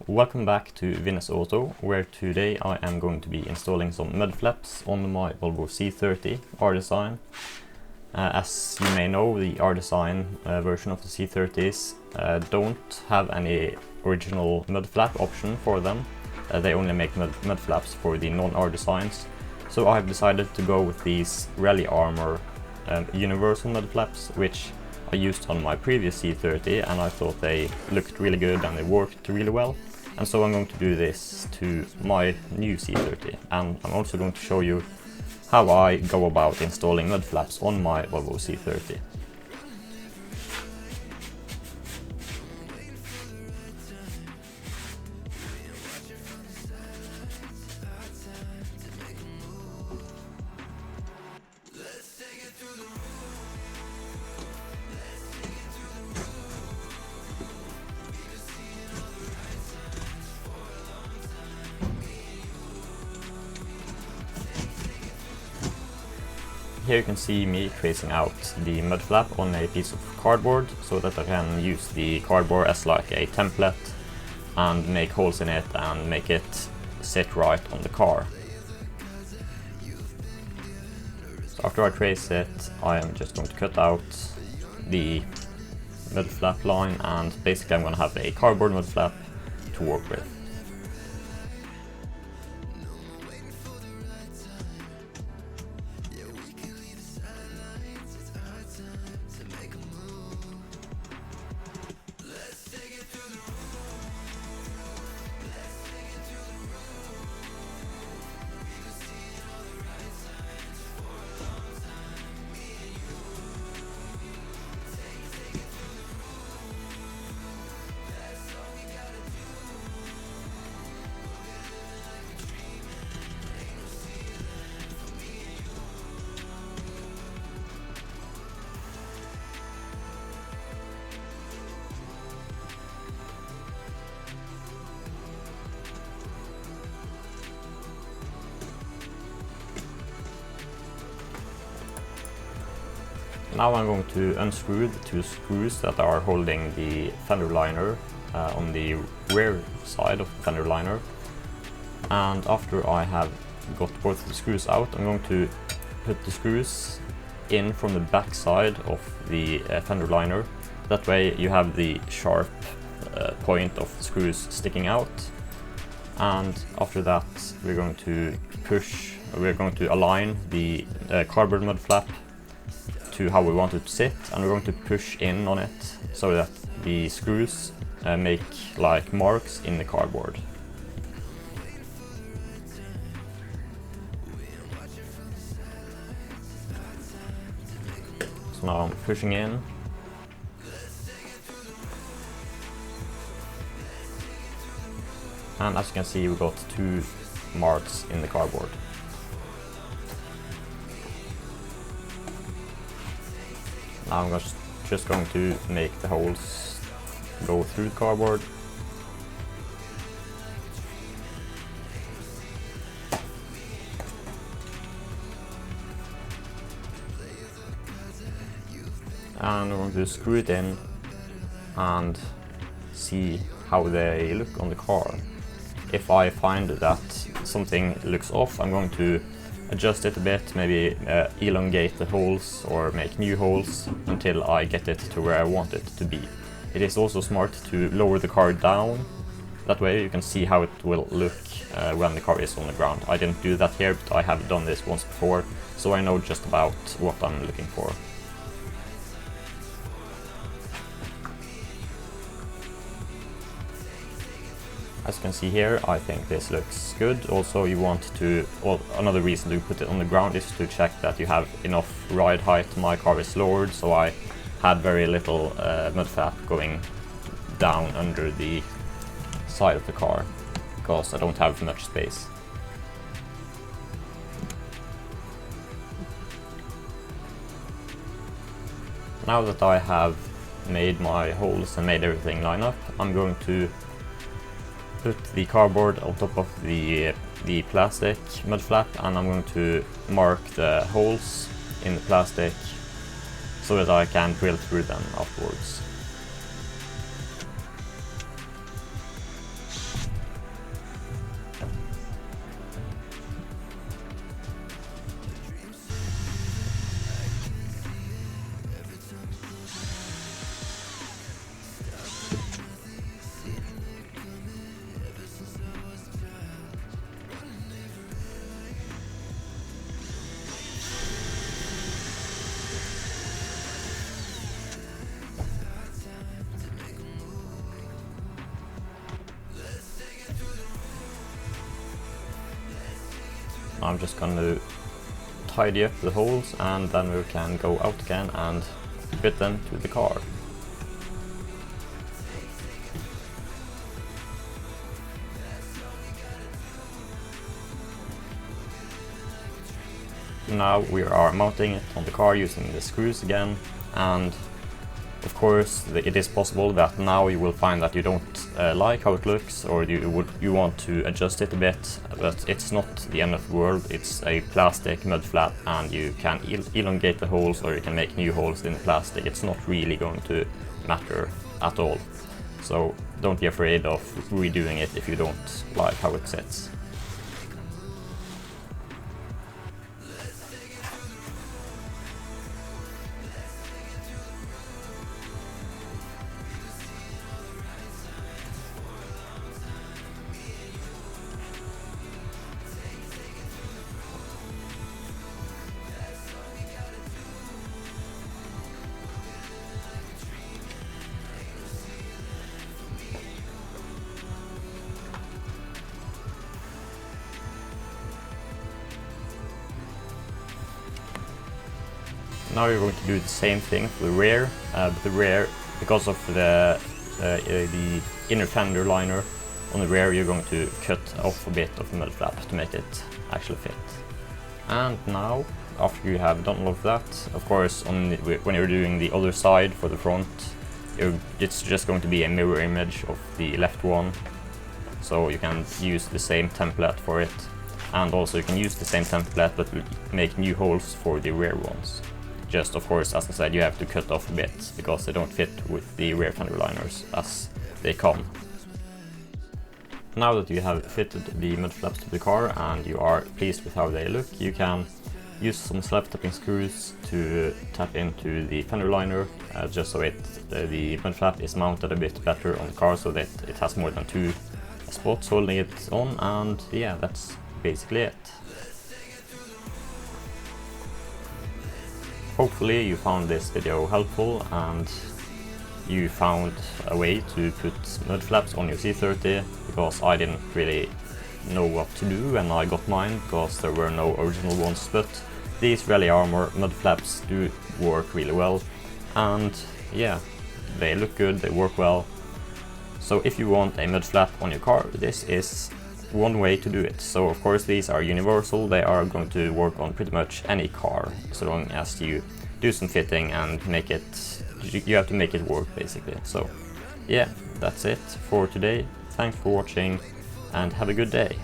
Welcome back to Vinnes Auto, where today I am going to be installing some Mudflaps on my Volvo C30 R-Design. As you may know, the R-Design version of the C30s don't have any original Mudflap option for them. They only make Mudflaps for the non-R-Designs. So I've decided to go with these Rallyarmor universal Mudflaps, which I used on my previous C30, and I thought they looked really good and they worked really well. And so I'm going to do this to my new C30, and I'm also going to show you how I go about installing Mudflaps on my Volvo C30. Here you can see me tracing out the Mudflap on a piece of cardboard so that I can use the cardboard as like a template and make holes in it and make it sit right on the car. So after I trace it, I am just going to cut out the Mudflap line, and basically I'm going to have a cardboard Mudflap to work with. Now I'm going to unscrew the two screws that are holding the fender liner on the rear side of the fender liner. And after I have got both the screws out, I'm going to put the screws in from the back side of the fender liner. That way you have the sharp point of the screws sticking out. And after that we're going to align the cardboard Mudflap to how we want it to sit, and we're going to push in on it so that the screws make like marks in the cardboard. So now I'm pushing in, and as you can see we got two marks in the cardboard. Now I'm just going to make the holes go through the cardboard. And I'm going to screw it in and see how they look on the car. If I find that something looks off, I'm going to adjust it a bit, maybe elongate the holes or make new holes until I get it to where I want it to be. It is also smart to lower the car down, that way you can see how it will look when the car is on the ground. I didn't do that here, but I have done this once before, so I know just about what I'm looking for. As you can see here, I think this looks good. Also, you want to, another reason to put it on the ground is to check that you have enough ride height. My car is lowered, so I had very little Mudflap going down under the side of the car because I don't have much space. Now that I have made my holes and made everything line up, I'm going to put the cardboard on top of the plastic Mudflap, and I'm going to mark the holes in the plastic so that I can drill through them afterwards. I'm just gonna tidy up the holes and then we can go out again and fit them to the car. Now we are mounting it on the car using the screws again, and of course it is possible that now you will find that you don't like how it looks, or you want to adjust it a bit, but it's not the end of the world. It's a plastic mud flap and you can elongate the holes or you can make new holes in the plastic. It's not really going to matter at all, so don't be afraid of redoing it if you don't like how it sits. Now you're going to do the same thing for the rear, but the rear, because of the inner fender liner on the rear, you're going to cut off a bit of the mud flap to make it actually fit. And now, after you have done all of that, of course, when you're doing the other side for the front, it's just going to be a mirror image of the left one, so you can use the same template for it, and also you can use the same template but make new holes for the rear ones. Just, of course, as I said, you have to cut off a bit because they don't fit with the rear fender liners as they come. Now that you have fitted the mud flaps to the car and you are pleased with how they look, you can use some slap tapping screws to tap into the fender liner, just so the mud flap is mounted a bit better on the car, so that it has more than two spots holding it on. And yeah, that's basically it. Hopefully you found this video helpful and you found a way to put mud flaps on your C30, because I didn't really know what to do when I got mine because there were no original ones, but these Rallyarmor Mudflaps do work really well, and yeah, they look good, they work well. So if you want a mud flap on your car, this is one way to do it. So of course these are universal, they are going to work on pretty much any car, so long as you do some fitting and make it, you have to make it work basically. So yeah, that's it for today. Thanks for watching and have a good day.